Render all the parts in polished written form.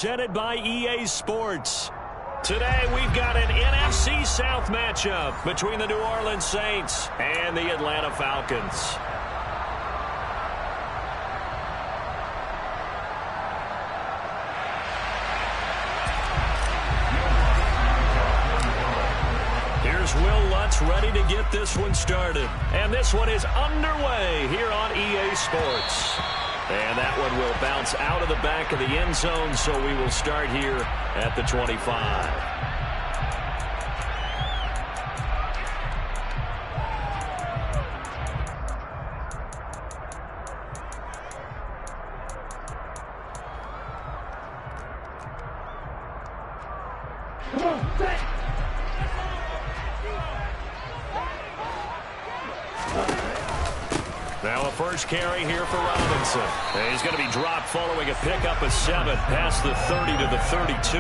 Presented by EA Sports. Today we've got an NFC South matchup between the New Orleans Saints and the Atlanta Falcons. Here's Will Lutz ready to get this one started. And this one is underway here on EA Sports. And that one will bounce out of the back of the end zone, so we will start here at the 25. Come on, set. Now a first carry here for Robinson. And he's going to be dropped following a pickup of 7 past the 30 to the 32.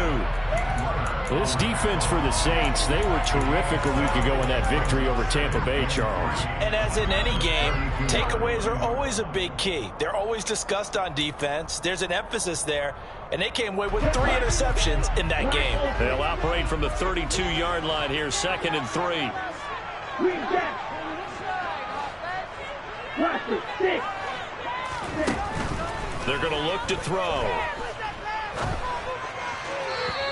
This defense for the Saints, they were terrific a week ago in that victory over Tampa Bay, Charles. And as in any game, takeaways are always a big key. They're always discussed on defense. There's an emphasis there, and they came away with 3 interceptions in that game. They'll operate from the 32-yard line here, 2nd and 3. They're going to look to throw.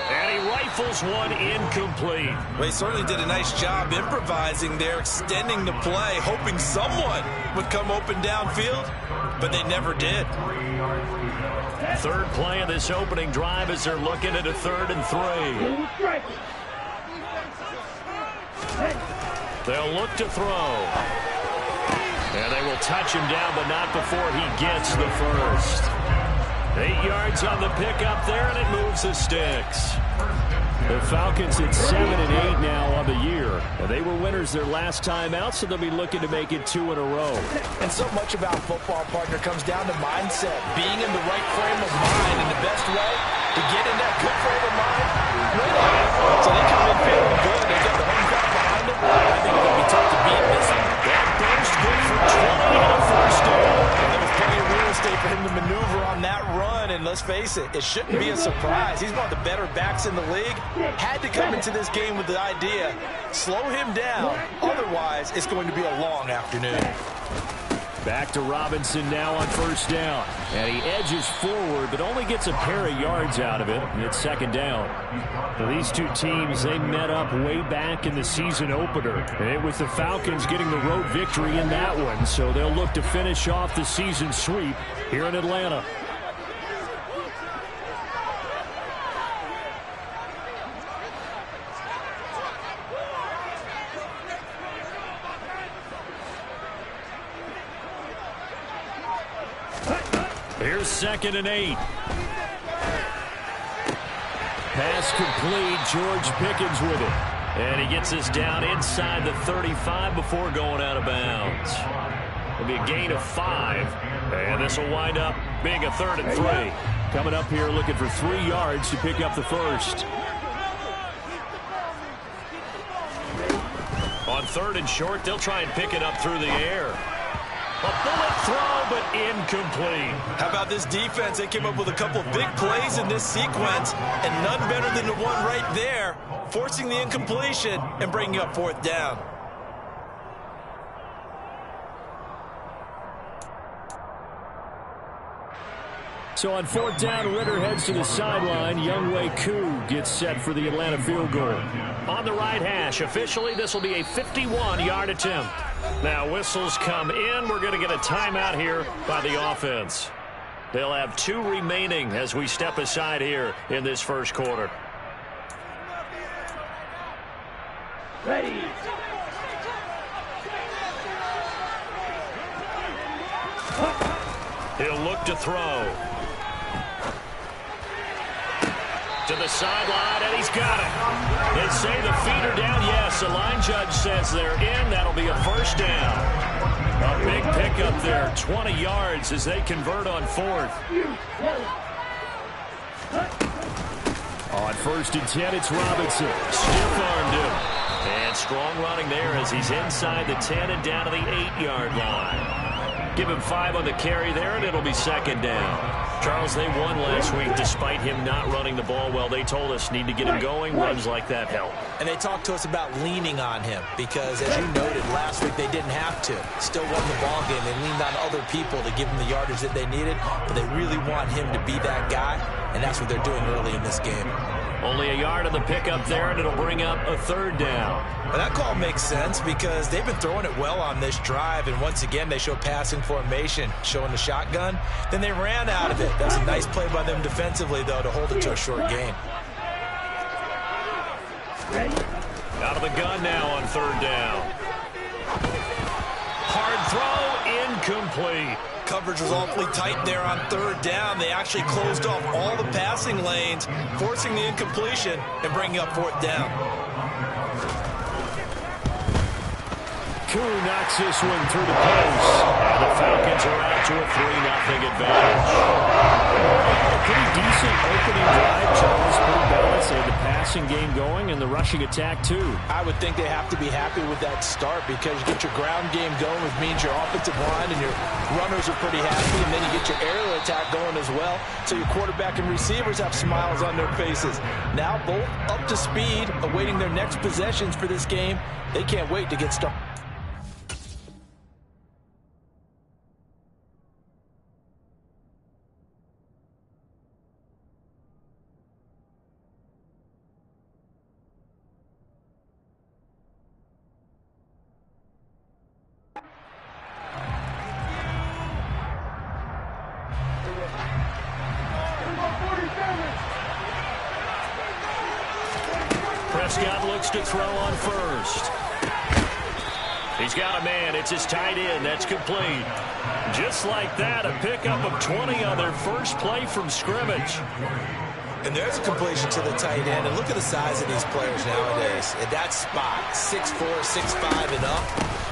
And he rifles one incomplete. Well, he certainly did a nice job improvising there, extending the play, hoping someone would come open downfield, but they never did. Third play of this opening drive as they're looking at a 3rd and 3. They'll look to throw. And they will touch him down, but not before he gets the first. 8 yards on the pickup there, and it moves the sticks. The Falcons at 7 and 8 now on the year. And they were winners their last time out, so they'll be looking to make it 2 in a row. And so much about football, partner, comes down to mindset. Being in the right frame of mind, and the best way to get in that good frame of mind, win it. So they come in feeling good. They got the home crowd behind them. I think it's going to be tough to beat this one. That burst good for 20 and a first down. And there was plenty of real estate for him to maneuver on that run. And let's face it, it shouldn't be a surprise. He's one of the better backs in the league. Had to come into this game with the idea, slow him down. Otherwise, it's going to be a long afternoon. Back to Robinson now on first down. And he edges forward, but only gets a pair of yards out of it. And it's 2nd down. Now, these two teams, they met up way back in the season opener. And with the Falcons getting the road victory in that one, so they'll look to finish off the season sweep here in Atlanta. Here's 2nd and 8. Pass complete. George Pickens with it. And he gets this down inside the 35 before going out of bounds. It'll be a gain of 5. And this will wind up being a 3rd and 3. Coming up here looking for 3 yards to pick up the first. On 3rd and short, they'll try and pick it up through the air. A bullet throw, but incomplete. How about this defense? They came up with a couple big plays in this sequence, and none better than the one right there, forcing the incompletion and bringing up 4th down. So on 4th down, Ritter heads to the sideline. Younghoe Koo gets set for the Atlanta field goal. On the right hash, officially this will be a 51-yard attempt. Now whistles come in. We're going to get a timeout here by the offense. They'll have 2 remaining as we step aside here in this first quarter. Ready. He'll look to throw. To the sideline, and he's got it. They say the feet are down. Yes, the line judge says they're in. That'll be a first down. A big pickup there, 20 yards as they convert on 4th. On 1st and 10, it's Robinson. Stiff-armed him. And strong running there as he's inside the 10 and down to the 8-yard line. Give him 5 on the carry there, and it'll be second down. Charles, they won last week despite him not running the ball well. They told us need to get him going. Runs like that help. And they talked to us about leaning on him because, as you noted, last week they didn't have to. Still won the ball game. They leaned on other people to give him the yardage that they needed, but they really want him to be that guy, and that's what they're doing early in this game. Only a yard of the pickup there, and it'll bring up a third down. Well, that call makes sense because they've been throwing it well on this drive, and once again they show passing formation, showing the shotgun. Then they ran out of it. That's a nice play by them defensively, though, to hold it to a short gain. Out of the gun now on third down. Hard throw, incomplete. Coverage was awfully tight there on third down. They actually closed off all the passing lanes, forcing the incompletion and bringing up fourth down. Koo knocks this one through the post. And the Falcons are out to a 3-0 advantage. A pretty decent opening drive, Charles. Pretty balanced. They had the passing game going and the rushing attack, too. I would think they have to be happy with that start because you get your ground game going, which means your offensive line and your runners are pretty happy, and then you get your aerial attack going as well, so your quarterback and receivers have smiles on their faces. Now both up to speed, awaiting their next possessions for this game. They can't wait to get started. Prescott looks to throw on first. He's got a man. It's his tight end. That's complete. Just like that, a pickup of 20 on their first play from scrimmage. And there's a completion to the tight end. And look at the size of these players nowadays. At that spot, 6'4", 6'5", and up.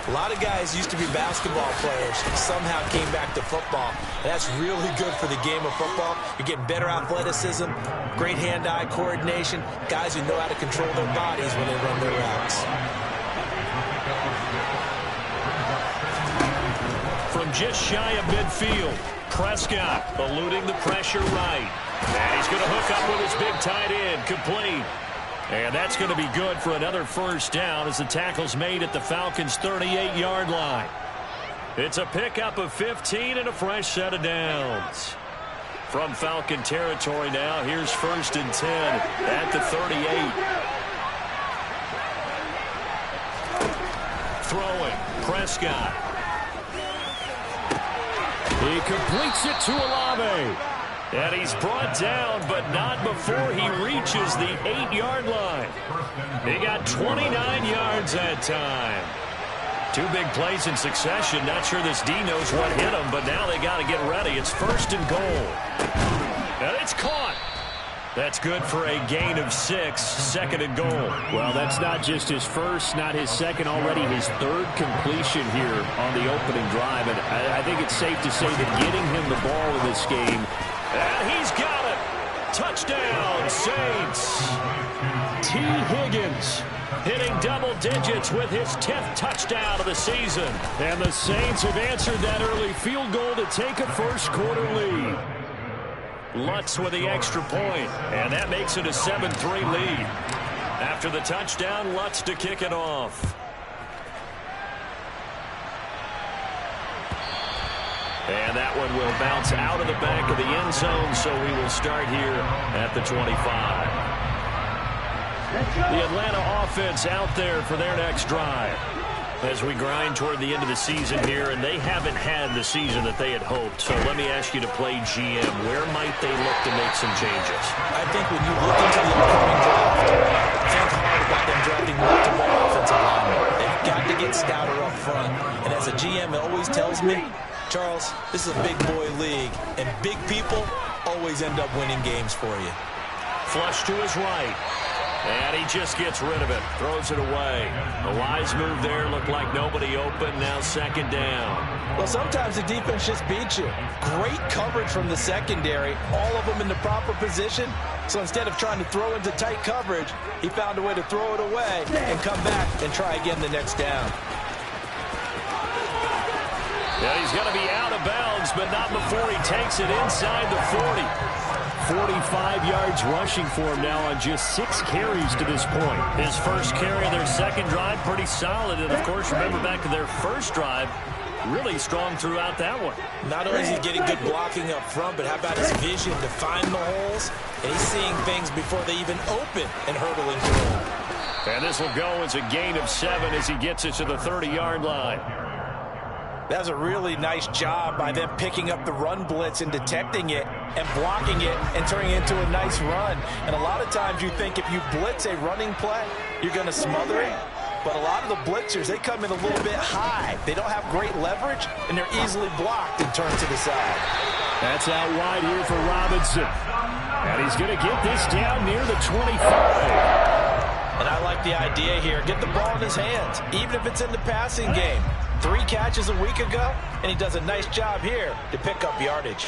A lot of guys used to be basketball players, somehow came back to football. And that's really good for the game of football. You're getting better athleticism, great hand-eye coordination, guys who know how to control their bodies when they run their routes. From just shy of midfield, Prescott eluding the pressure right. And he's going to hook up with his big tight end, complete. And that's going to be good for another first down as the tackle's made at the Falcons' 38-yard line. It's a pickup of 15 and a fresh set of downs. From Falcon territory now, here's 1st and 10 at the 38. Throwing, Prescott. He completes it to Olave. And he's brought down, but not before he reaches the 8-yard line. He got 29 yards that time. 2 big plays in succession. Not sure this D knows what hit him, but now they got to get ready. It's 1st and goal. And it's caught. That's good for a gain of 6, 2nd and goal. Well, that's not just his first, not his second, already his 3rd completion here on the opening drive. And I think it's safe to say that getting him the ball in this game. And he's got it. Touchdown, Saints. T. Higgins hitting double digits with his 10th touchdown of the season. And the Saints have answered that early field goal to take a first-quarter lead. Lutz with the extra point, and that makes it a 7-3 lead. After the touchdown, Lutz to kick it off. And that one will bounce out of the back of the end zone, so we will start here at the 25. The Atlanta offense out there for their next drive as we grind toward the end of the season here, and they haven't had the season that they had hoped. So let me ask you to play GM. Where might they look to make some changes? I think when you look into the upcoming draft, think hard about them drafting multiple offensive linemen. They've got to get stouter up front. And as a GM, it always tells me, Charles, this is a big boy league, and big people always end up winning games for you. Flush to his right. And he just gets rid of it. Throws it away. A wise move there. Looked like nobody open. Now 2nd down. Well, sometimes the defense just beats you. Great coverage from the secondary. All of them in the proper position. So instead of trying to throw into tight coverage, he found a way to throw it away and come back and try again the next down. Yeah, he's going to be out of bounds, but not before he takes it inside the 40. 45 yards rushing for him now on just 6 carries to this point. His first carry of their second drive, pretty solid. And, of course, remember back to their first drive, really strong throughout that one. Not only is he getting good blocking up front, but how about his vision to find the holes? And he's seeing things before they even open and hurdling through them. And this will go as a gain of 7 as he gets it to the 30-yard line. That was a really nice job by them picking up the run blitz and detecting it and blocking it and turning it into a nice run. And a lot of times you think if you blitz a running play, you're going to smother it. But a lot of the blitzers, they come in a little bit high. They don't have great leverage, and they're easily blocked and turned to the side. That's out wide here for Robinson. And he's going to get this down near the 25. And I like the idea here. Get the ball in his hands, even if it's in the passing game. 3 catches a week ago, and he does a nice job here to pick up yardage.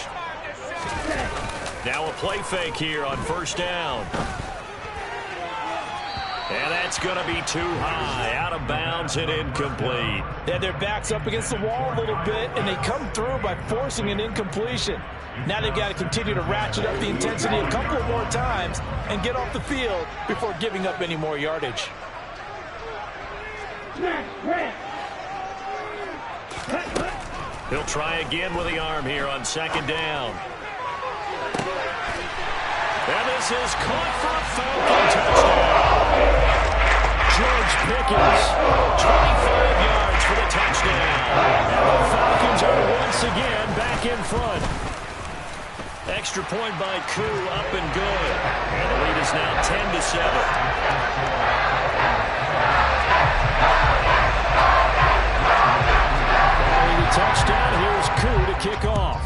Now a play fake here on first down. And that's going to be too high, out of bounds and incomplete. Yeah, their back's up against the wall a little bit, and they come through by forcing an incompletion. Now they've got to continue to ratchet up the intensity a couple of more times and get off the field before giving up any more yardage. He'll try again with the arm here on second down. And this is caught for a Falcon touchdown. George Pickens, 25 yards for the touchdown. And the Falcons are once again back in front. Extra point by Koo, up and good. And the lead is now 10-7. Touchdown. Here's Koo to kick off.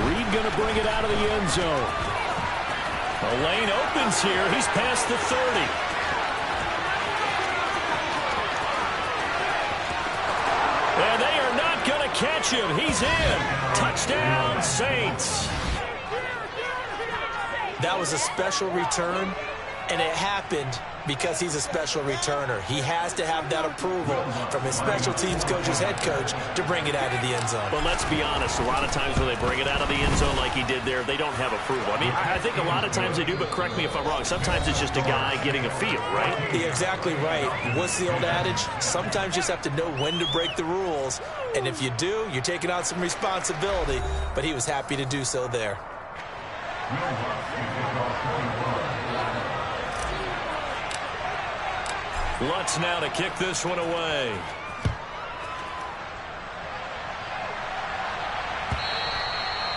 Reed going to bring it out of the end zone. The lane opens here. He's past the 30. And they are not going to catch him. He's in. Touchdown, Saints. That was a special return, and it happened because he's a special returner. He has to have that approval from his special teams coach, his head coach, to bring it out of the end zone. But let's be honest, a lot of times when they bring it out of the end zone like he did there, they don't have approval. I mean, I think a lot of times they do, but correct me if I'm wrong. Sometimes it's just a guy getting a feel, right? You're exactly right. What's the old adage? Sometimes you just have to know when to break the rules. And if you do, you're taking on some responsibility. But he was happy to do so there. Lutz now to kick this one away.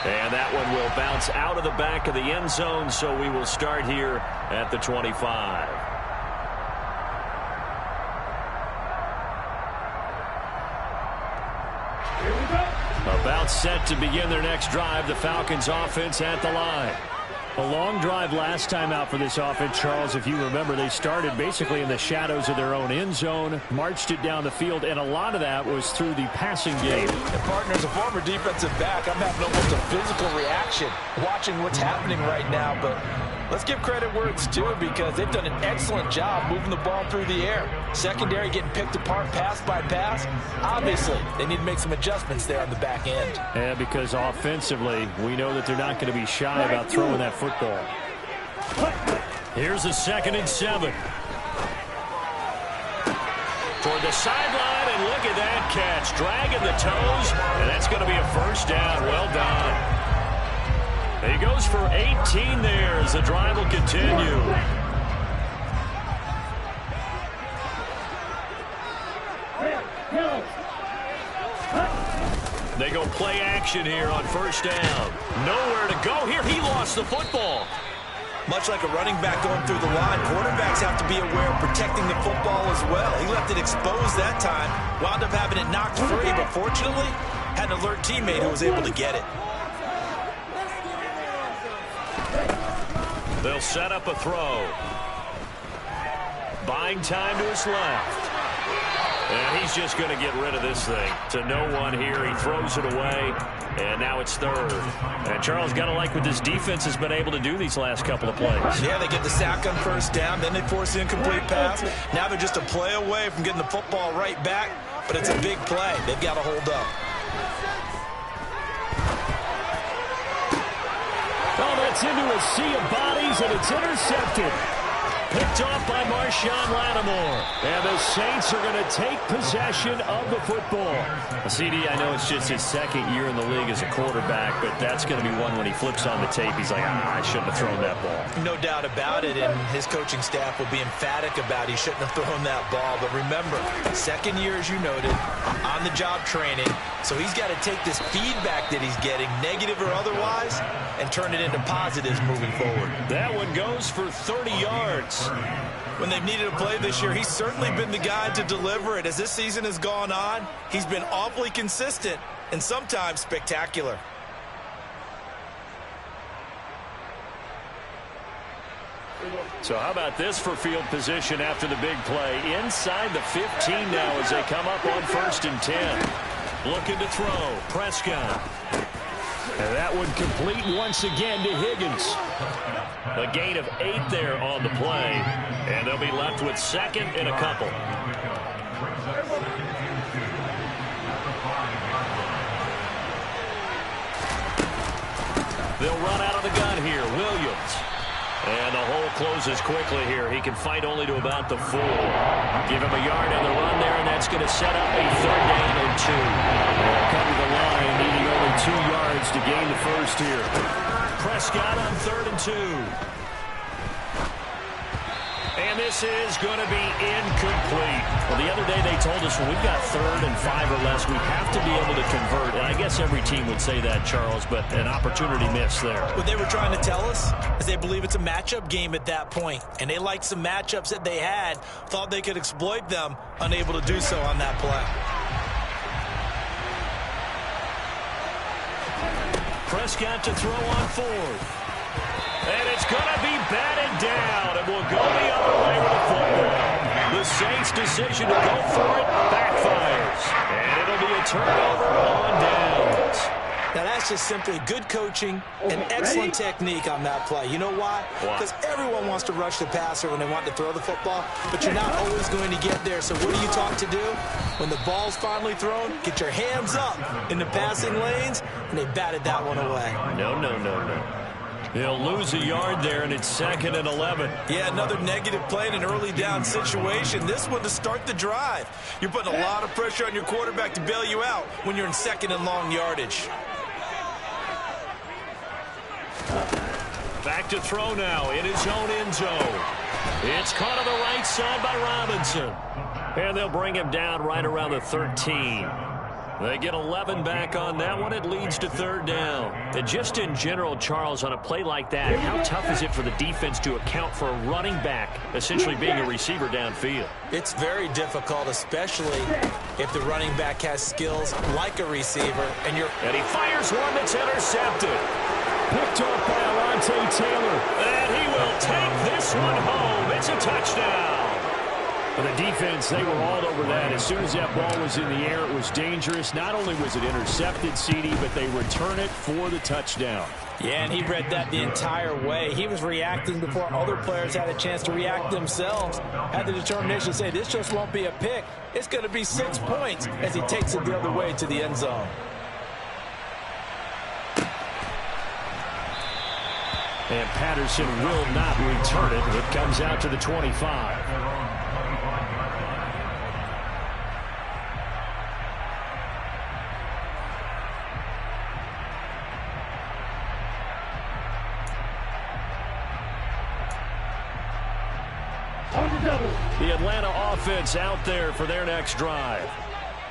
And that one will bounce out of the back of the end zone, so we will start here at the 25. Here we go. About set to begin their next drive. The Falcons offense at the line. A long drive last time out for this offense, Charles. If you remember, they started basically in the shadows of their own end zone, marched it down the field, and a lot of that was through the passing game. And partner, as a former defensive back, I'm having almost a physical reaction watching what's happening right now. But let's give credit where it's due, because they've done an excellent job moving the ball through the air. Secondary getting picked apart pass by pass. Obviously, they need to make some adjustments there on the back end. Yeah, because offensively, we know that they're not going to be shy about throwing that football. Here's a 2nd and 7. Toward the sideline, and look at that catch. Dragging the toes, and that's going to be a first down. Well done. He goes for 18 there as the drive will continue. They go play action here on first down. Nowhere to go here. He lost the football. Much like a running back going through the line, quarterbacks have to be aware of protecting the football as well. He left it exposed that time, wound up having it knocked free, but fortunately, had an alert teammate who was able to get it. They'll set up a throw. Buying time to his left. And he's just going to get rid of this thing. To no one here. He throws it away. And now it's third. And Charles, got to like what this defense has been able to do these last couple of plays. Yeah, they get the sack on first down, then they force the incomplete pass. Now they're just a play away from getting the football right back, but it's a big play. They've got to hold up. Oh, that's into a sea of bodies, and it's intercepted. Picked off by Marshawn Lattimore. And the Saints are going to take possession of the football. CD, I know it's just his second year in the league as a quarterback, but that's going to be one when he flips on the tape. He's like, I shouldn't have thrown that ball. No doubt about it, and his coaching staff will be emphatic about he shouldn't have thrown that ball. But remember, second year, as you noted, on-the-job training. So he's got to take this feedback that he's getting, negative or otherwise, and turn it into positives moving forward. That one goes for 30 yards. When they've needed a play this year, he's certainly been the guy to deliver it. As this season has gone on, he's been awfully consistent and sometimes spectacular. So how about this for field position after the big play? Inside the 15 now as they come up on 1st and 10. Looking to throw. Prescott. And that one complete once again to Higgins. A gain of 8 there on the play. And they'll be left with second and a couple. They'll run out of the gun here. Williams. And the hole closes quickly here. He can fight only to about the 4. Give him a yard on the run there, and that's going to set up a 3rd down and 2. They'll come to the line, needing only 2 yards to gain the first here. Prescott on 3rd and 2. And this is going to be incomplete. Well, the other day they told us when we've got 3rd and 5 or less, we have to be able to convert. And I guess every team would say that, Charles, but an opportunity missed there. What they were trying to tell us is they believe it's a matchup game at that point. And they liked some matchups that they had, thought they could exploit them, unable to do so on that play. Prescott to throw on 4th. And it's going to be batted down, and we'll go the other way with the football. The Saints' decision to go for it backfires. And it'll be a turnover on downs. Now, that's just simply good coaching and excellent technique on that play. You know why? Because everyone wants to rush the passer when they want to throw the football, but you're not always going to get there. So what are you taught to do? When the ball's finally thrown, get your hands up in the passing lanes, and they batted that one away. No. He'll lose a yard there, and it's 2nd and 11. Yeah, another negative play in an early down situation. This one to start the drive. You're putting a lot of pressure on your quarterback to bail you out when you're in 2nd and long yardage. Back to throw now in his own end zone. It's caught on the right side by Robinson. And they'll bring him down right around the 13. They get 11 back on that one. It leads to 3rd down. And just in general, Charles, on a play like that, how tough is it for the defense to account for a running back essentially being a receiver downfield? It's very difficult, especially if the running back has skills like a receiver. And he fires one that's intercepted. Picked off by Alontae Taylor. And he will take this one home. It's a touchdown. For the defense, they were all over that. As soon as that ball was in the air, it was dangerous. Not only was it intercepted, CD, but they return it for the touchdown. Yeah, and he read that the entire way. He was reacting before other players had a chance to react themselves. Had the determination to say, this just won't be a pick. It's going to be 6 points as he takes it the other way to the end zone. And Patterson will not return it. It comes out to the 25. The Atlanta offense out there for their next drive.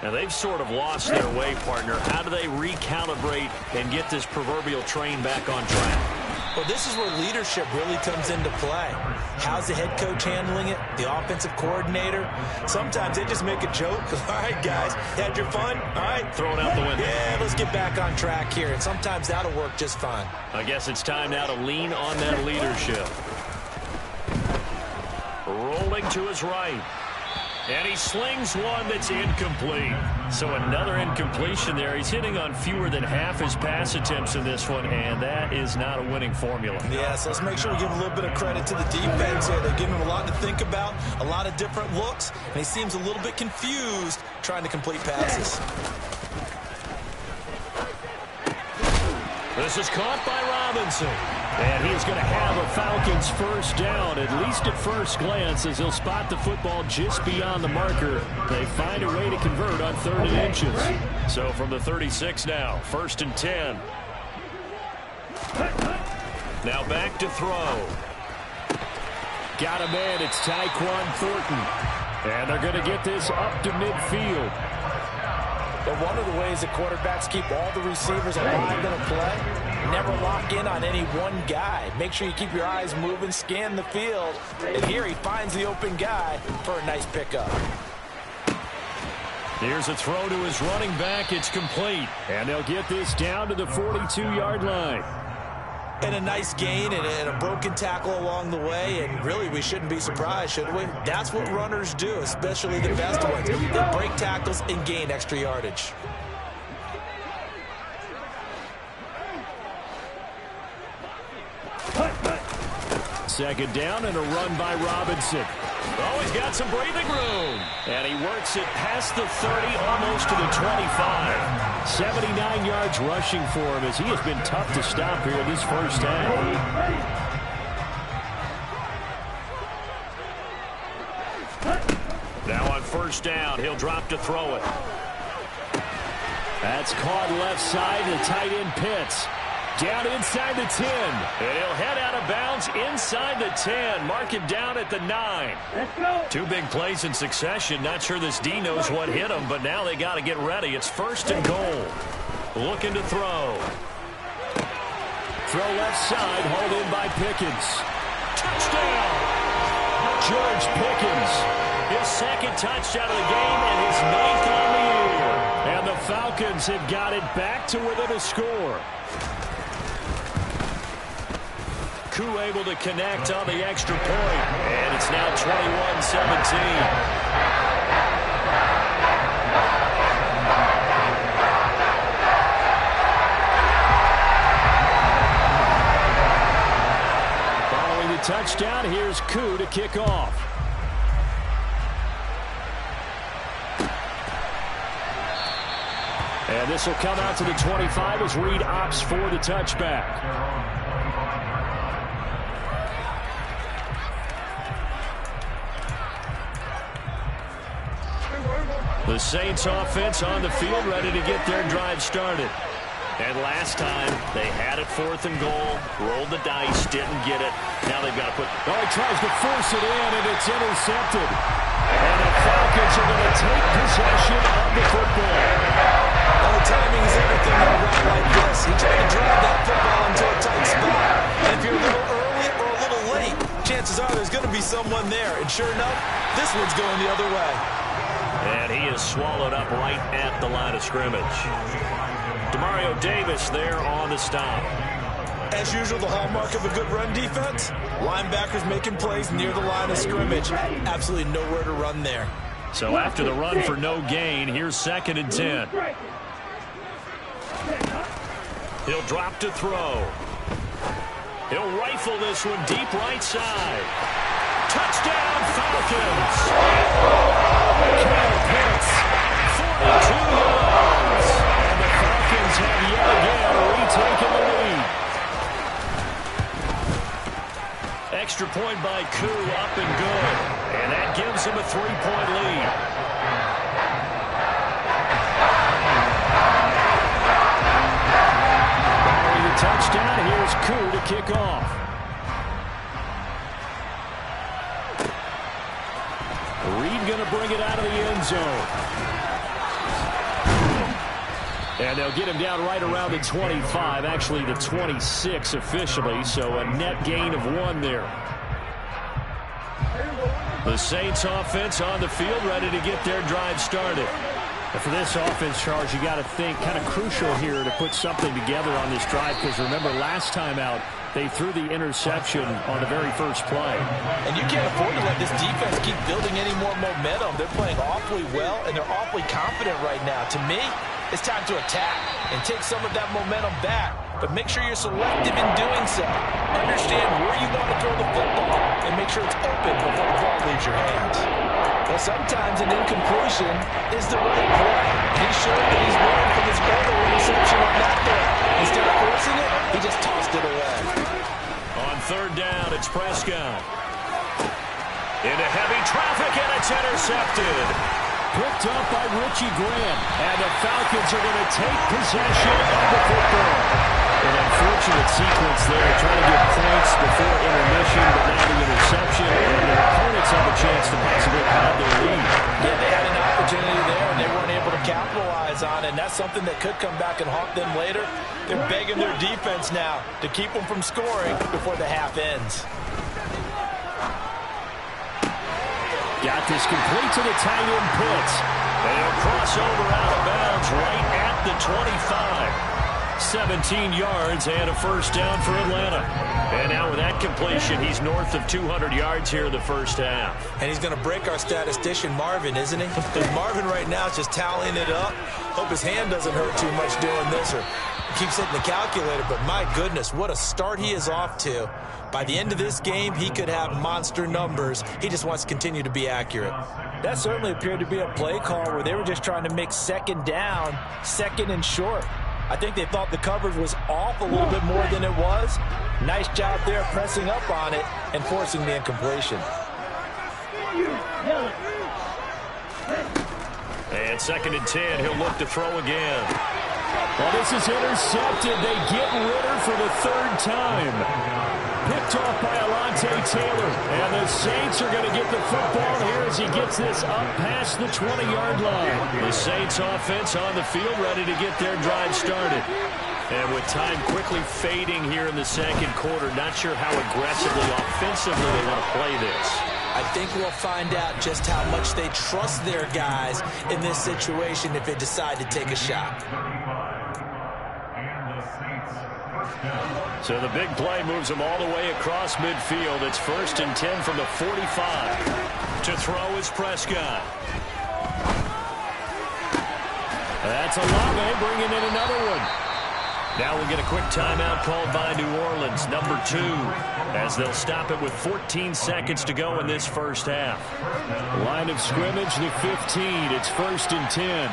Now, they've sort of lost their way, partner. How do they recalibrate and get this proverbial train back on track? Well, this is where leadership really comes into play. How's the head coach handling it? The offensive coordinator? Sometimes they just make a joke. All right, guys, had your fun? All right. Throw it out the window. Yeah, let's get back on track here. And sometimes that'll work just fine. I guess it's time now to lean on that leadership. Rolling to his right. And he slings one that's incomplete. So another incompletion there. He's hitting on fewer than half his pass attempts in this one, and that is not a winning formula. Yeah, so let's make sure we give a little bit of credit to the defense here. They're giving him a lot to think about, a lot of different looks, and he seems a little bit confused trying to complete passes. This is caught by Robinson. And he's going to have a Falcons first down, at least at first glance, as he'll spot the football just beyond the marker. They find a way to convert on 3rd and inches. So from the 36 now, 1st and 10. Now back to throw. Got him in. It's Tyquan Thornton. And they're going to get this up to midfield. But one of the ways that quarterbacks keep all the receivers alive in a play, never lock in on any one guy. Make sure you keep your eyes moving, scan the field. And here he finds the open guy for a nice pickup. Here's a throw to his running back. It's complete. And they'll get this down to the 42-yard line. And a nice gain and a broken tackle along the way, and really we shouldn't be surprised, should we? That's what runners do, especially the best ones. They break tackles and gain extra yardage. Second down and a run by Robinson. Oh, he's got some breathing room. And he works it past the 30, almost to the 25. 79 yards rushing for him as he has been tough to stop here this first half. Now on first down, he'll drop to throw it. That's caught left side, the tight end Pitts. Down inside the 10. And he'll head out of bounds inside the 10. Mark him down at the 9. Let's go. 2 big plays in succession. Not sure this D knows what hit him, but now they got to get ready. It's 1st and goal. Looking to throw. Throw left side, hauled in by Pickens. Touchdown! George Pickens. His 2nd touchdown of the game and his 9th on the year. And the Falcons have got it back to within a score. Koo able to connect on the extra point. And it's now 21-17. Following the touchdown, here's Koo to kick off. And this will come out to the 25 as Reed opts for the touchback. The Saints offense on the field, ready to get their drive started. And last time, they had it 4th and goal, rolled the dice, didn't get it. Now they've got to put... Oh, he tries to force it in, and it's intercepted. And the Falcons are going to take possession of the football. Well, the timing is everything on a run like this. He tried to drive that football into a tight spot. And if you're a little early or a little late, chances are there's going to be someone there. And sure enough, this one's going the other way. And he is swallowed up right at the line of scrimmage. Demario Davis there on the stop. As usual, the hallmark of a good run defense, linebackers making plays near the line of scrimmage. Absolutely nowhere to run there. So after the run for no gain, here's 2nd and 10. He'll drop to throw. He'll rifle this one deep right side. Touchdown, Falcons! Kyle Pitts, 42 yards. And the Falcons have yet again retaken the lead. Extra point by Koo, up and good. And that gives him a 3-point lead. Following the touchdown, here's Koo to kick off. Reed going to bring it out of the end zone. And they'll get him down right around the 25, actually the 26 officially, so a net gain of 1 there. The Saints offense on the field, ready to get their drive started. And for this offense, Charles, you got to think kind of crucial here to put something together on this drive, because remember last time out, They threw the interception on the very first play. And you can't afford to let this defense keep building any more momentum. They're playing awfully well, and they're awfully confident right now. To me, it's time to attack and take some of that momentum back. But make sure you're selective in doing so. Understand where you want to throw the football and make sure it's open before the ball leaves your hands. Well, sometimes an incompletion is the right play. He showed that he's learned from his earlier interception on that throw. Instead of forcing it, he just tossed it away. On third down, it's Prescott. Into heavy traffic, and it's intercepted. Picked up by Richie Graham. And the Falcons are going to take possession of the football. An unfortunate sequence there, trying to get points before intermission, but now the interception, and their opponents have a chance to possibly pad their lead. Yeah, they had an opportunity there, and they weren't able to capitalize on it, and that's something that could come back and haunt them later. They're begging their defense now to keep them from scoring before the half ends. Got this complete to the tight end Pitts. They'll cross over out of bounds right at the 25. 17 yards and a first down for Atlanta. And now with that completion, he's north of 200 yards here in the first half. And he's going to break our statistician Marvin, isn't he? Because Marvin right now is just tallying it up. Hope his hand doesn't hurt too much doing this or keeps hitting the calculator. But my goodness, what a start he is off to. By the end of this game, he could have monster numbers. He just wants to continue to be accurate. That certainly appeared to be a play call where they were just trying to make second down, second and short. I think they thought the coverage was off a little bit more than it was. Nice job there pressing up on it and forcing the incompletion. And second and 10, he'll look to throw again. Well, this is intercepted. They get Ritter for the third time. Picked off by Alontae Taylor. And the Saints are going to get the football here as he gets this up past the 20-yard line. The Saints offense on the field ready to get their drive started. And with time quickly fading here in the second quarter, not sure how aggressively, offensively they want to play this. I think we'll find out just how much they trust their guys in this situation if they decide to take a shot. So the big play moves them all the way across midfield. It's first and 10 from the 45. To throw is Prescott. That's Olave bringing in another one. Now we'll get a quick timeout called by New Orleans, number 2, as they'll stop it with 14 seconds to go in this first half. Line of scrimmage, the 15. It's first and 10.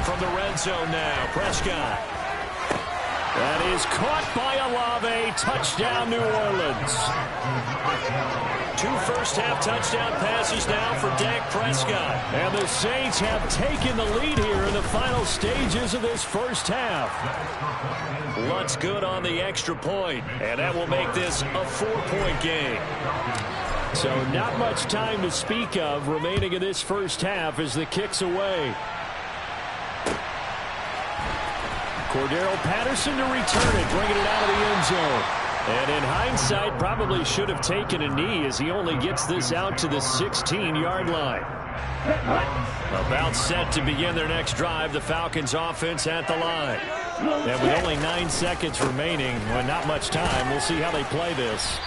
From the red zone now, Prescott. That is caught by Olave. Touchdown, New Orleans. 2 first-half touchdown passes now for Dak Prescott. And the Saints have taken the lead here in the final stages of this first half. Lutz good on the extra point, and that will make this a 4-point game. So not much time to speak of remaining in this first half as the kick's away. Cordero Patterson to return it, bringing it out of the end zone. And in hindsight, probably should have taken a knee as he only gets this out to the 16-yard line. About set to begin their next drive, the Falcons offense at the line. And with only 9 seconds remaining, well, not much time, we'll see how they play this.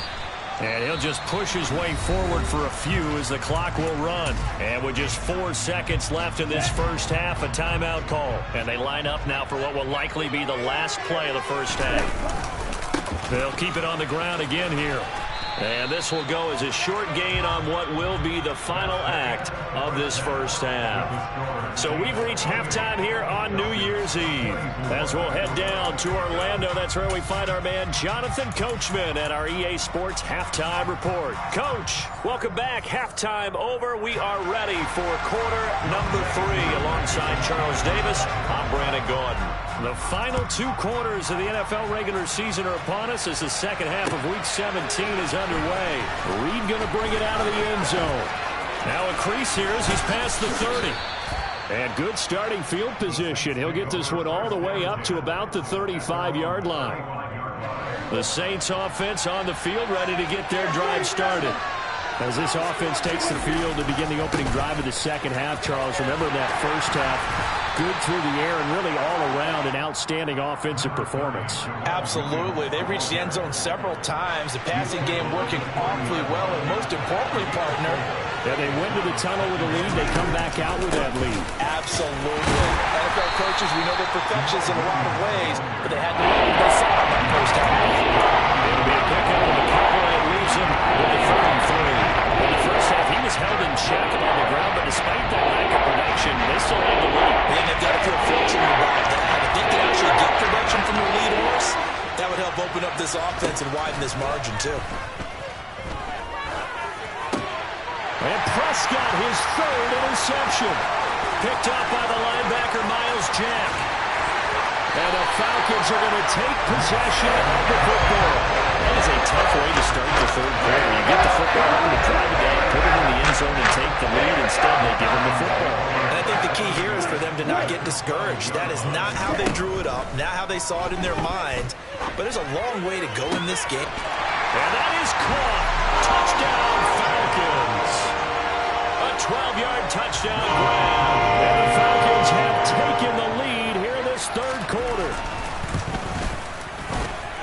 And he'll just push his way forward for a few as the clock will run. And with just 4 seconds left in this first half, a timeout call. And they line up now for what will likely be the last play of the first half. They'll keep it on the ground again here. And this will go as a short gain on what will be the final act of this first half. So we've reached halftime here on New Year's Eve. As we'll head down to Orlando, that's where we find our man Jonathan Coachman at our EA Sports Halftime Report. Coach, welcome back. Halftime over. We are ready for quarter number 3. Alongside Charles Davis, I'm Brandon Gordon. The final 2 quarters of the NFL regular season are upon us as the second half of Week 17 is underway. Reed going to bring it out of the end zone. Now a crease here as he's past the 30. And good starting field position. He'll get this one all the way up to about the 35-yard line. The Saints offense on the field ready to get their drive started. As this offense takes the field to begin the opening drive of the second half, Charles, remember in that first half, good through the air and really all around an outstanding offensive performance. Absolutely. They reached the end zone several times. The passing game working awfully well, and most importantly, partner, yeah, they went to the tunnel with a lead. They come back out with that lead. Absolutely. NFL coaches, we know they're perfectionists in a lot of ways, but they had to learn what they saw in that first half. It'll be a pick out of the cover, and it leaves him with the 33. In the first half, he was held in check and on the ground, but despite that lack of production, they still had the lead. And they've got to feel fortunate about that. If they can actually get production from their lead horse, that would help open up this offense and widen this margin, too. And Prescott, his third interception. Picked up by the linebacker, Miles Jack. And the Falcons are going to take possession of the football. That is a tough way to start the third quarter. You get the football over to drive it down, put it in the end zone, and take the lead. Instead, they give them the football. And I think the key here is for them to not get discouraged. That is not how they drew it up, not how they saw it in their minds. But there's a long way to go in this game. And that is caught. Touchdown, Falcons. A 12-yard touchdown grab. And the Falcons have taken the lead here in this third quarter.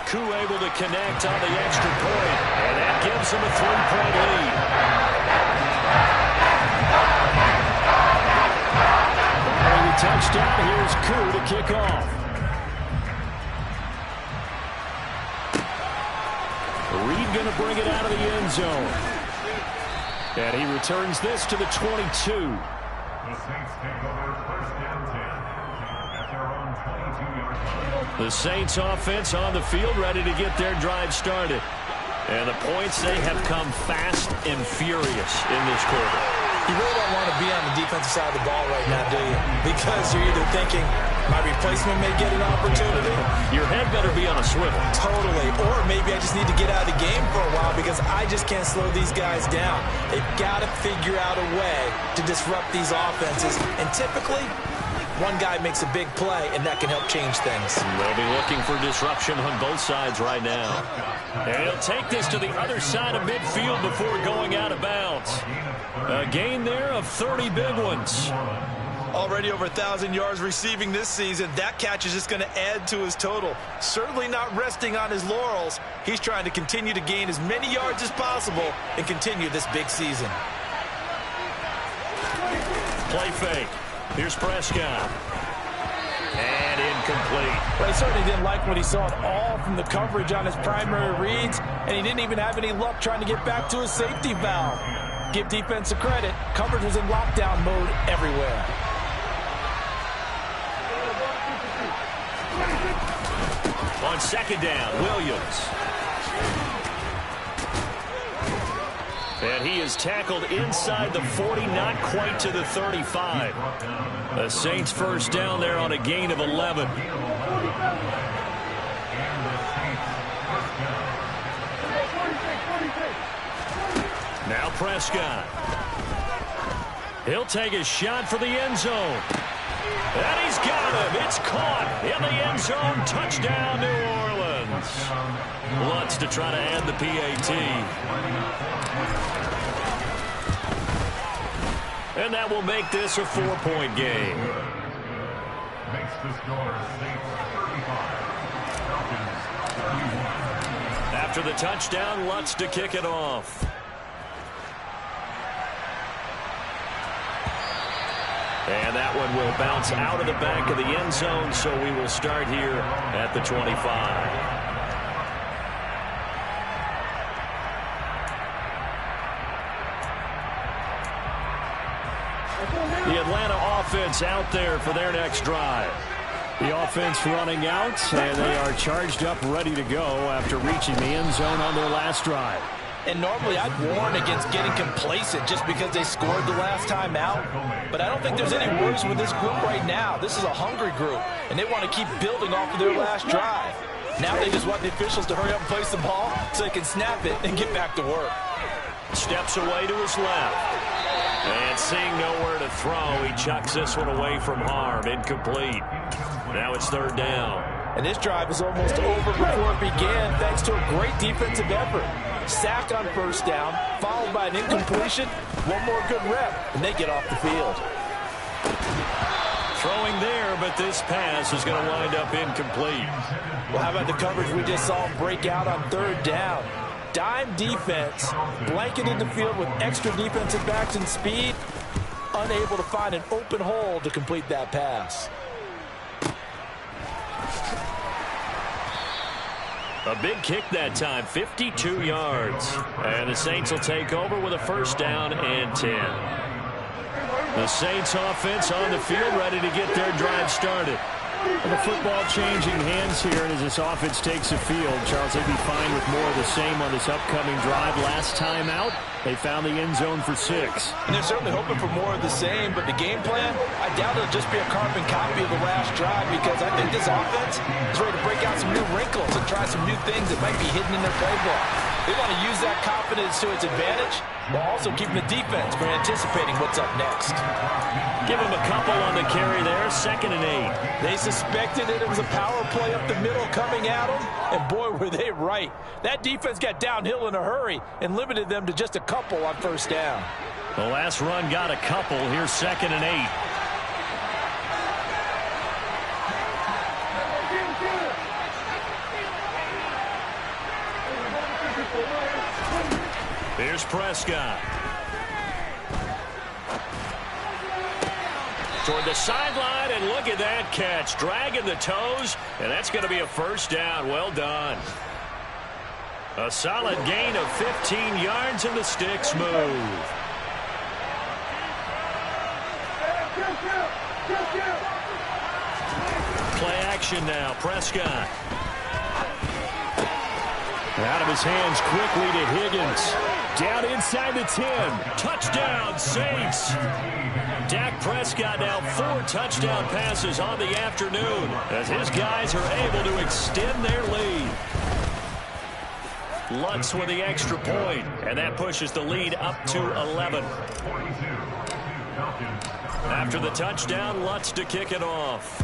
Koo able to connect on the extra point, and that gives them a 3-point lead. Following the touchdown, here's Koo to kick off. Reed going to bring it out of the end zone. And he returns this to the 22. The Saints take over first and 10 at their own 22-yard line. The Saints offense on the field, ready to get their drive started. And the points, they have come fast and furious in this quarter. You really don't want to be on the defensive side of the ball right now, do you? Because you're either thinking, my replacement may get an opportunity. Your head better be on a swivel. Totally. Or maybe I just need to get out of the game for a while because I just can't slow these guys down. They've got to figure out a way to disrupt these offenses. And typically, one guy makes a big play, and that can help change things. They'll be looking for disruption on both sides right now. And he'll take this to the other side of midfield before going out of bounds. A gain there of 30 big ones. Already over 1,000 yards receiving this season. That catch is just going to add to his total. Certainly not resting on his laurels. He's trying to continue to gain as many yards as possible and continue this big season. Play fake. Here's Prescott. And incomplete. But he certainly didn't like what he saw at all from the coverage on his primary reads, and he didn't even have any luck trying to get back to his safety valve. Give defense a credit. Coverage was in lockdown mode everywhere. On second down, Williams. And he is tackled inside the 40, not quite to the 35. The Saints first down there on a gain of 11. Now Prescott. He'll take a shot for the end zone. And he's got him. It's caught in the end zone. Touchdown, New Orleans. Lutz to try to add the PAT. And that will make this a 4-point game. Makes the score Saints 35, Falcons 31. After the touchdown, Lutz to kick it off. And that one will bounce out of the back of the end zone, so we will start here at the 25. The Atlanta offense out there for their next drive. The offense running out, and they are charged up, ready to go after reaching the end zone on their last drive. And normally I'd warn against getting complacent just because they scored the last time out. But I don't think there's any worries with this group right now. This is a hungry group, and they want to keep building off of their last drive. Now they just want the officials to hurry up and place the ball so they can snap it and get back to work. Steps away to his left. And seeing nowhere to throw, he chucks this one away from harm. Incomplete. Now it's third down. And this drive is almost over before it began thanks to a great defensive effort. Sack on first down, followed by an incompletion. One more good rep, and they get off the field. Throw throwing there, but this pass is going to wind up incomplete. Well, how about the coverage we just saw him break out on third down? Dime defense, blanketed the field with extra defensive backs and speed, unable to find an open hole to complete that pass. A big kick that time, 52 yards. And the Saints will take over with a first down and 10. The Saints offense on the field, ready to get their drive started. The football changing hands here, and as this offense takes the field, Charles, they'd be fine with more of the same on this upcoming drive. Last time out, they found the end zone for 6. And they're certainly hoping for more of the same, but the game plan, I doubt it'll just be a carbon copy of the last drive, because I think this offense is ready to break out some new wrinkles and try some new things that might be hidden in their playbook. They want to use that confidence to its advantage, while also keeping the defense from anticipating what's up next. Give him a couple on the carry there, 2nd and 8. They suspected it was a power play up the middle coming at them, and boy, were they right. That defense got downhill in a hurry and limited them to just a couple on first down. The last run got a couple. Here's 2nd and 8. Here's Prescott. Toward the sideline, and look at that catch. Dragging the toes, and that's going to be a first down. Well done. A solid gain of 15 yards, and the sticks move. Play action now. Prescott. Out of his hands quickly to Higgins. Down inside the 10. Touchdown, Saints. Dak Prescott now 4 touchdown passes on the afternoon as his guys are able to extend their lead. Lutz with the extra point, and that pushes the lead up to 11. After the touchdown, Lutz to kick it off.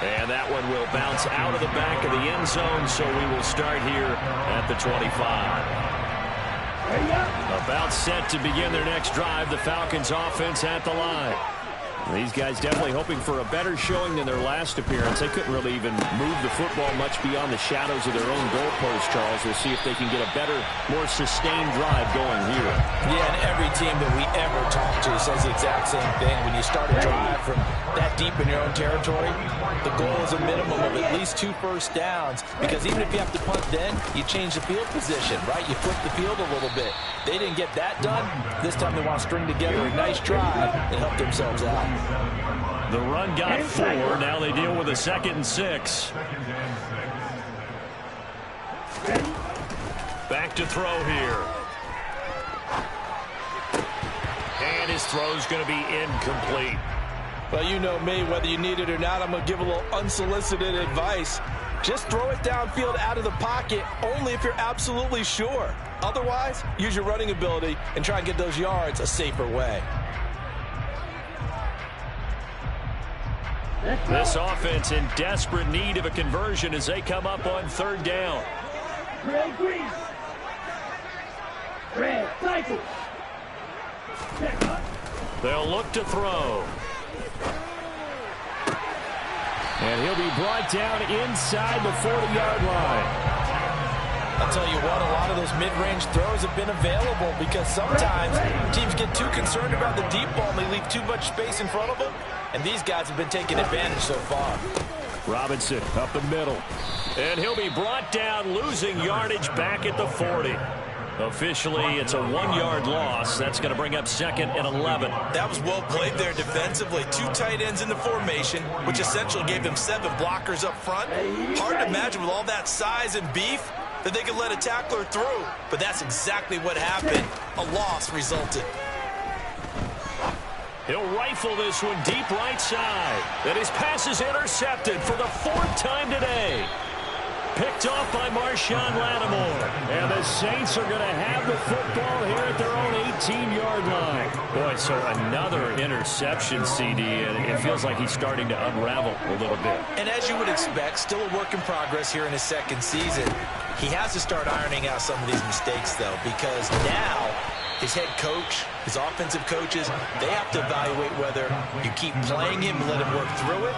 And that one will bounce out of the back of the end zone, so we will start here at the 25. About set to begin their next drive, the Falcons offense at the line. These guys definitely hoping for a better showing than their last appearance. They couldn't really even move the football much beyond the shadows of their own goalpost, Charles. We'll see if they can get a better, more sustained drive going here. Yeah, and every team that we ever talk to says the exact same thing. When you start a drive from that deep in your own territory, the goal is a minimum of at least 2 first downs, because even if you have to punt then, you change the field position, right? You flip the field a little bit. They didn't get that done. This time they want to string together a nice drive and help themselves out. The run got 4. Now they deal with a 2nd and 6. Back to throw here. And his throw's going to be incomplete. Well, you know me, whether you need it or not, I'm going to give a little unsolicited advice. Just throw it downfield out of the pocket only if you're absolutely sure. Otherwise, use your running ability and try and get those yards a safer way. This offense in desperate need of a conversion as they come up on 3rd down. Red green. Red cycle. They'll look to throw. And he'll be brought down inside the 40-yard line. I'll tell you what, a lot of those mid-range throws have been available because sometimes teams get too concerned about the deep ball and they leave too much space in front of them. And these guys have been taking advantage so far. Robinson up the middle. And he'll be brought down, losing yardage back at the 40. Officially, it's a 1-yard loss. That's going to bring up 2nd and 11. That was well played there defensively. 2 tight ends in the formation, which essentially gave them 7 blockers up front. Hard to imagine with all that size and beef that they could let a tackler through. But that's exactly what happened. A loss resulted. He'll rifle this one deep right side. And his pass is intercepted for the 4th time today. Picked off by Marshawn Lattimore. And the Saints are going to have the football here at their own 18-yard line. Boy, so another interception, CD, and it feels like he's starting to unravel a little bit. And as you would expect, still a work in progress here in his 2nd season. He has to start ironing out some of these mistakes, though, because now his head coach, his offensive coaches, they have to evaluate whether you keep playing him and let him work through it,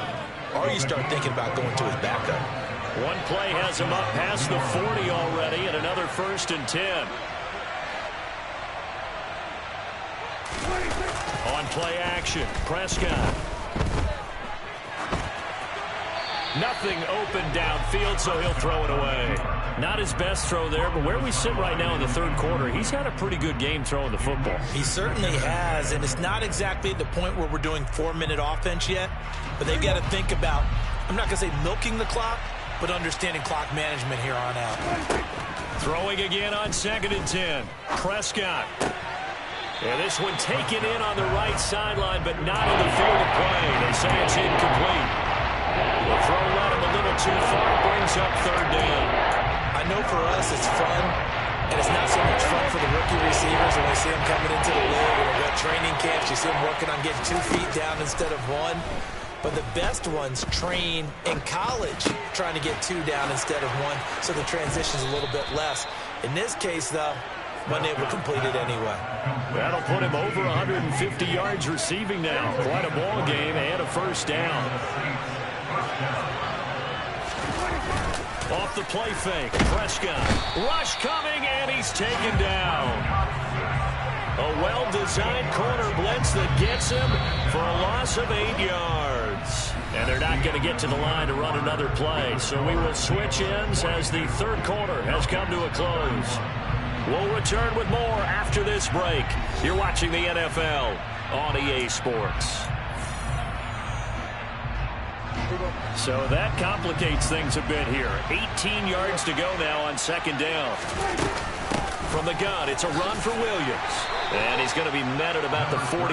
or you start thinking about going to his backup. One play has him up past the 40 already, and another 1st and 10. On play action, Prescott. Nothing open downfield, so he'll throw it away. Not his best throw there, but where we sit right now in the 3rd quarter, he's had a pretty good game throwing the football. He certainly has, and it's not exactly at the point where we're doing 4-minute offense yet, but they've got to think about, I'm not going to say milking the clock, but understanding clock management here on out. Throwing again on 2nd and 10. Prescott. And this one taken in on the right sideline, but not in the field of play. They say it's incomplete. The throw led him a little too far, brings up 3rd down. I know for us it's fun, and it's not so much fun for the rookie receivers when we see them coming into the league or at training camps. You see them working on getting 2 feet down instead of 1. But the best ones train in college trying to get 2 down instead of 1, so the transition's a little bit less. In this case, though, wasn't able to complete it anyway. That'll put him over 150 yards receiving now. Quite a ball game and a 1st down. Off the play fake, Prescott. Rush coming, and he's taken down. A well-designed corner blitz that gets him for a loss of 8 yards. And they're not going to get to the line to run another play, so we will switch ends as the 3rd quarter has come to a close. We'll return with more after this break. You're watching the NFL on EA Sports. So that complicates things a bit here. 18 yards to go now on 2nd down. From the gun, it's a run for Williams. And he's going to be met at about the 43.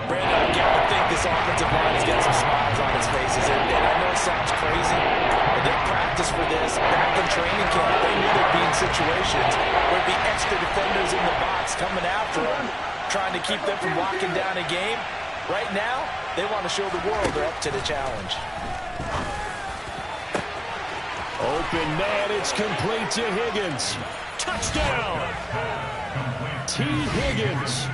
Brandon, I got to think this offensive line has got some smiles on its faces. And I know it sounds crazy, but they practiced for this back in training camp. They knew they'd be in situations where there'd be extra defenders in the box coming after them, trying to keep them from locking down a game. Right now, they want to show the world they're up to the challenge. Open man, it's complete to Higgins. Touchdown! T. Higgins,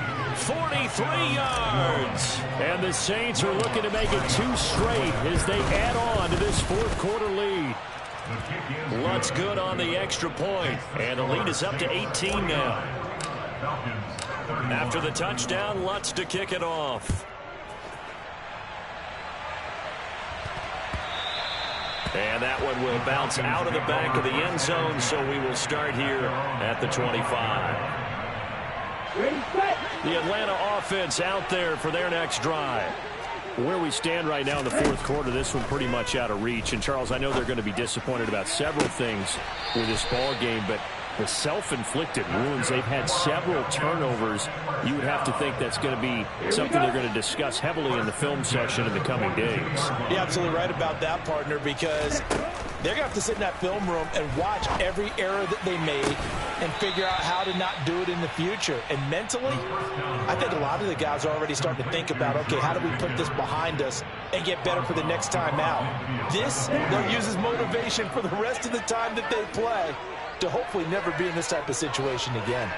43 yards. And the Saints are looking to make it 2 straight as they add on to this 4th quarter lead. Lutz good on the extra point, and the lead is up to 18 now. After the touchdown, Lutz to kick it off. And that one will bounce out of the back of the end zone, so we will start here at the 25. The Atlanta offense out there for their next drive. Where we stand right now in the 4th quarter, this one pretty much out of reach. And, Charles, I know they're going to be disappointed about several things with this ball game, but the self-inflicted wounds, they've had several turnovers. You would have to think that's going to be something they're going to discuss heavily in the film session in the coming days. You're absolutely right about that, partner, because they're going to have to sit in that film room and watch every error that they made and figure out how to not do it in the future. And mentally, I think a lot of the guys are already starting to think about, okay, how do we put this behind us and get better for the next time out? This, they'll use as motivation for the rest of the time that they play to hopefully never be in this type of situation again.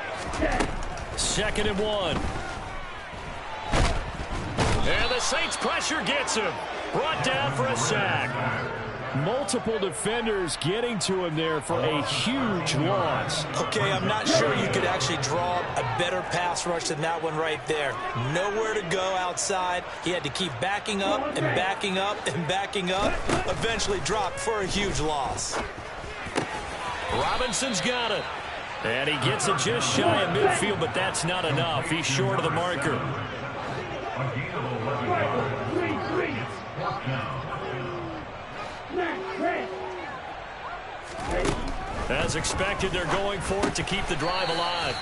2nd and 1. And the Saints pressure gets him. Brought down for a sack. Multiple defenders getting to him there for a huge loss. Okay, I'm not sure you could actually draw a better pass rush than that one right there. Nowhere to go outside. He had to keep backing up and backing up and backing up. Eventually dropped for a huge loss. Robinson's got it. And he gets it just shy of midfield, but that's not enough. He's short of the marker. As expected, they're going for it to keep the drive alive.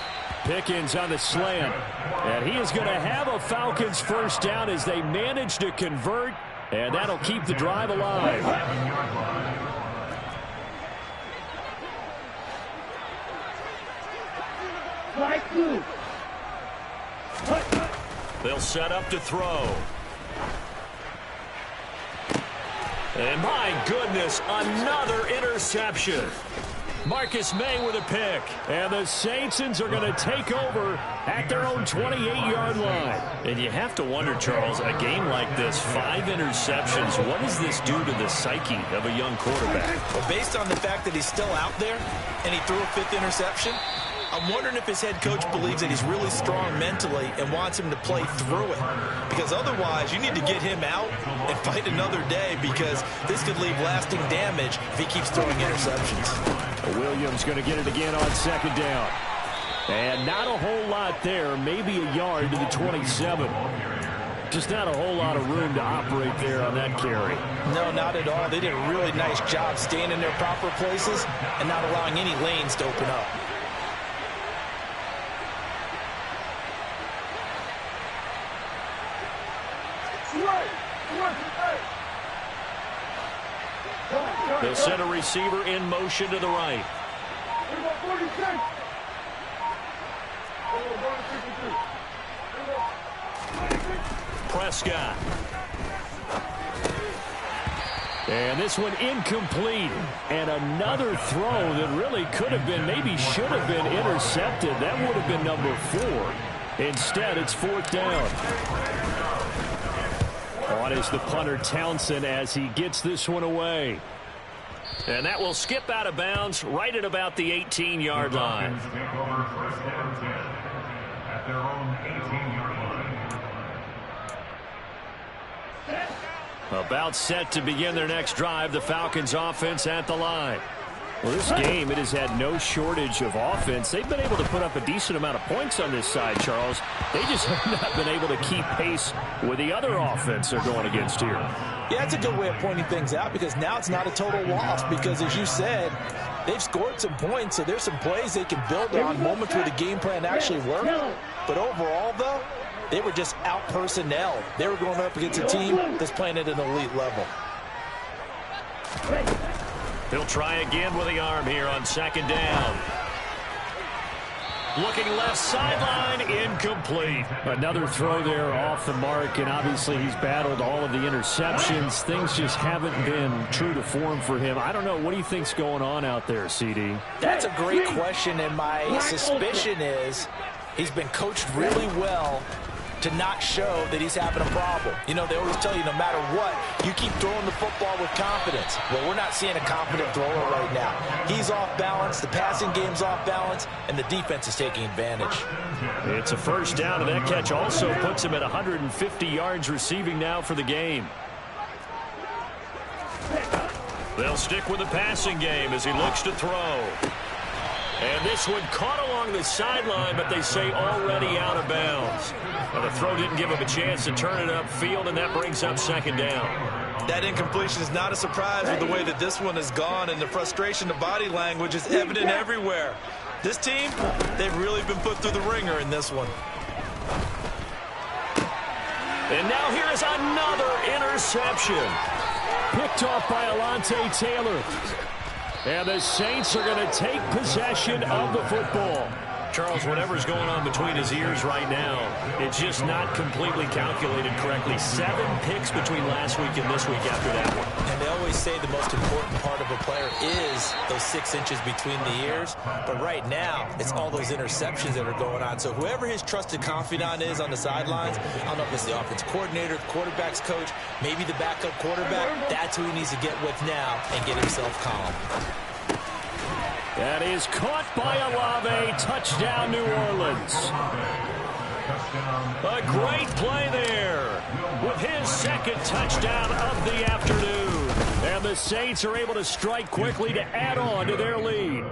Pickens on the slant. And he is going to have a Falcons 1st down as they manage to convert. And that'll keep the drive alive. They'll set up to throw. And my goodness, another interception. Marcus May with a pick. And the Saints are going to take over at their own 28-yard line. And you have to wonder, Charles, a game like this, 5 interceptions, what does this do to the psyche of a young quarterback? Well, based on the fact that he's still out there and he threw a 5th interception, I'm wondering if his head coach believes that he's really strong mentally and wants him to play through it. Because otherwise, you need to get him out and fight another day, because this could leave lasting damage if he keeps throwing interceptions. Williams going to get it again on 2nd down. And not a whole lot there, maybe a yard to the 27. Just not a whole lot of room to operate there on that carry. No, not at all. They did a really nice job staying in their proper places and not allowing any lanes to open up. They'll send a receiver in motion to the right. Prescott. And this one incomplete. And another throw that really could have been, maybe should have been intercepted. That would have been number 4. Instead, it's 4th down. On is the punter, Townsend, as he gets this one away. And that will skip out of bounds right at about the 18-yard line. Falcons take over 1st and 10 at their own 18-yard line. About set to begin their next drive, the Falcons offense at the line. Well, this game, it has had no shortage of offense. They've been able to put up a decent amount of points on this side, Charles. They just have not been able to keep pace with the other offense they're going against here. Yeah, it's a good way of pointing things out, because now it's not a total loss, because as you said, they've scored some points, so there's some plays they can build on, moments where the game plan actually worked. But overall, though, they were just out-personnel. They were going up against a team that's playing at an elite level. He'll try again with the arm here on 2nd down. Looking left sideline, incomplete. Another throw there off the mark, and obviously he's battled all of the interceptions. Things just haven't been true to form for him. I don't know. What do you think's going on out there, CD? That's a great question, and my suspicion is he's been coached really well to not show that he's having a problem. You know, they always tell you no matter what, you keep throwing the football with confidence. Well, we're not seeing a confident thrower right now. He's off balance, the passing game's off balance, and the defense is taking advantage. It's a 1st down, and that catch also puts him at 150 yards receiving now for the game. They'll stick with the passing game as he looks to throw. And this one caught along the sideline, but they say already out of bounds. Well, the throw didn't give him a chance to turn it upfield, and that brings up 2nd down. That incompletion is not a surprise with the way that this one has gone, and the frustration, the body language is evident everywhere. This team, they've really been put through the ringer in this one. And now here is another interception. Picked off by Alontae Taylor. And the Saints are going to take possession of the football. Charles, whatever's going on between his ears right now, it's just not completely calculated correctly. 7 picks between last week and this week after that one. And they always say the most important part of a player is those 6 inches between the ears. But right now, it's all those interceptions that are going on. So whoever his trusted confidant is on the sidelines, I don't know if it's the offense coordinator, the quarterback's coach, maybe the backup quarterback, that's who he needs to get with now and get himself calm. That is caught by Olave. Touchdown, New Orleans. A great play there with his 2nd touchdown of the afternoon. And the Saints are able to strike quickly to add on to their lead.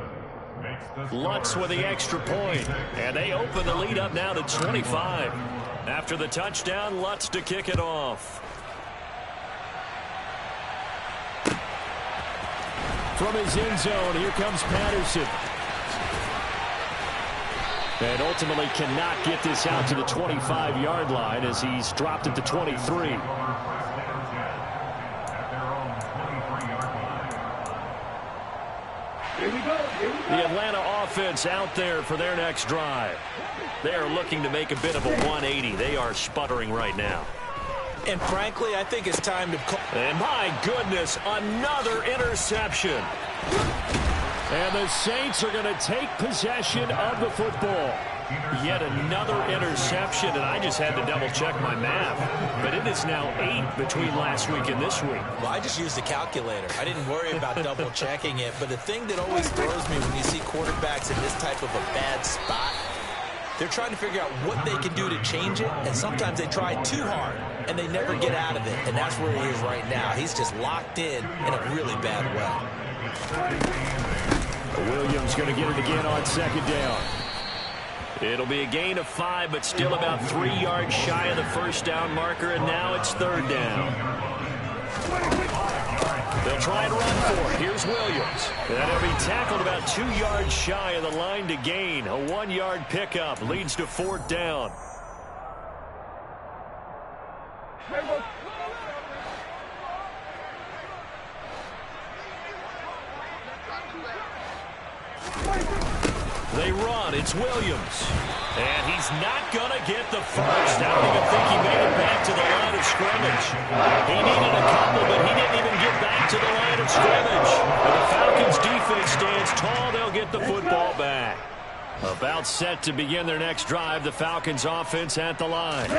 Lutz with the extra point, and they open the lead up now to 25. After the touchdown, Lutz to kick it off. From his end zone, here comes Patterson. And ultimately cannot get this out to the 25-yard line as he's dropped it to 23. The Atlanta offense out there for their next drive. They are looking to make a bit of a 180. They are sputtering right now. And frankly, I think it's time to call. And my goodness, another interception. And the Saints are going to take possession of the football. Yet another interception, and I just had to double-check my math. But it is now 8 between last week and this week. Well, I just used a calculator. I didn't worry about double-checking it. But the thing that always throws me when you see quarterbacks in this type of a bad spot, they're trying to figure out what they can do to change it, and sometimes they try too hard, and they never get out of it. And that's where he is right now. He's just locked in a really bad way. Williams going to get it again on second down. It'll be a gain of 5, but still about 3 yards shy of the first down marker, and now it's third down. They'll try and run for it. Here's Williams. And he'll be tackled about 2 yards shy of the line to gain. A 1-yard pickup leads to fourth down. They run. It's Williams. And he's not going to get the first. I don't even think he made it back to the line of scrimmage. He needed a couple, but he didn't even get back to the line of scrimmage. And the Falcons defense stands tall. They'll get the football back. About set to begin their next drive. The Falcons offense at the line.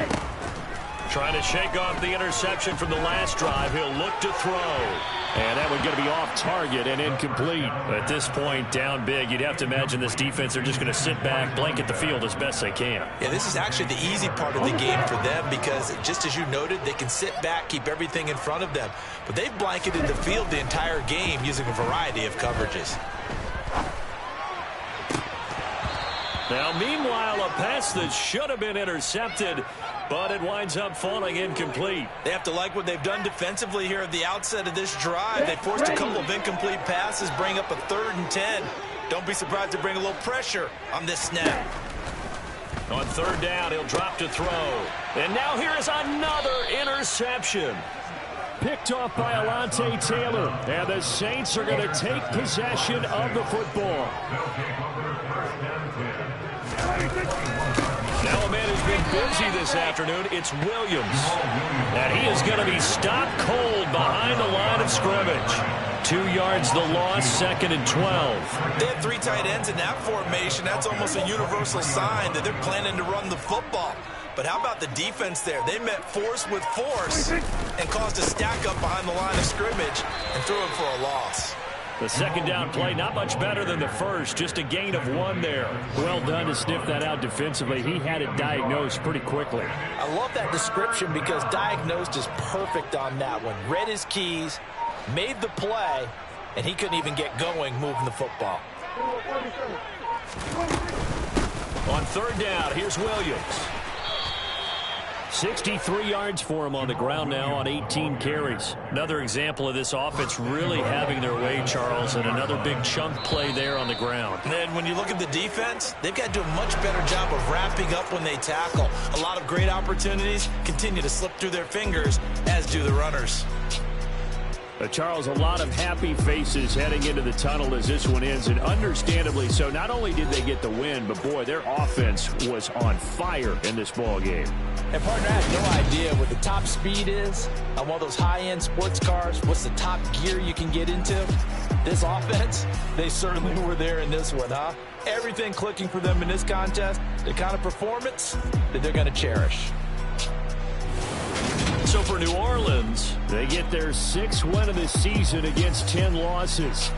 Trying to shake off the interception from the last drive. He'll look to throw. And that one's going to be off target and incomplete. At this point, down big, you'd have to imagine this defense are just going to sit back, blanket the field as best they can. Yeah, this is actually the easy part of the game for them because, just as you noted, they can sit back, keep everything in front of them. But they've blanketed the field the entire game using a variety of coverages. Now, meanwhile, a pass that should have been intercepted, but it winds up falling incomplete. They have to like what they've done defensively here at the outset of this drive. They forced a couple of incomplete passes, bring up a 3rd and 10. Don't be surprised to bring a little pressure on this snap. On third down, he'll drop to throw. And now here is another interception. Picked off by Alontae Taylor. And the Saints are going to take possession of the football. Now a man who's been busy this afternoon, it's Williams. And he is going to be stopped cold behind the line of scrimmage. 2 yards the loss, 2nd and 12. They have 3 tight ends in that formation. That's almost a universal sign that they're planning to run the football. But how about the defense there? They met force with force and caused a stack up behind the line of scrimmage and threw it for a loss. The second down play, not much better than the first. Just a gain of 1 there. Well done to sniff that out defensively. He had it diagnosed pretty quickly. I love that description because diagnosed is perfect on that one. Read his keys, made the play, and he couldn't even get going moving the football. On third down, here's Williams. 63 yards for him on the ground now on 18 carries. Another example of this offense really having their way, Charles, and another big chunk play there on the ground. And then when you look at the defense, they've got to do a much better job of wrapping up when they tackle. A lot of great opportunities continue to slip through their fingers, as do the runners. Charles, a lot of happy faces heading into the tunnel as this one ends, and understandably so. Not only did they get the win, but, boy, their offense was on fire in this ball game. And, partner, I have no idea what the top speed is on one of those high-end sports cars. What's the top gear you can get into? This offense, they certainly were there in this one, huh? Everything clicking for them in this contest, the kind of performance that they're going to cherish. So for New Orleans, they get their 6th win of the season against 10 losses.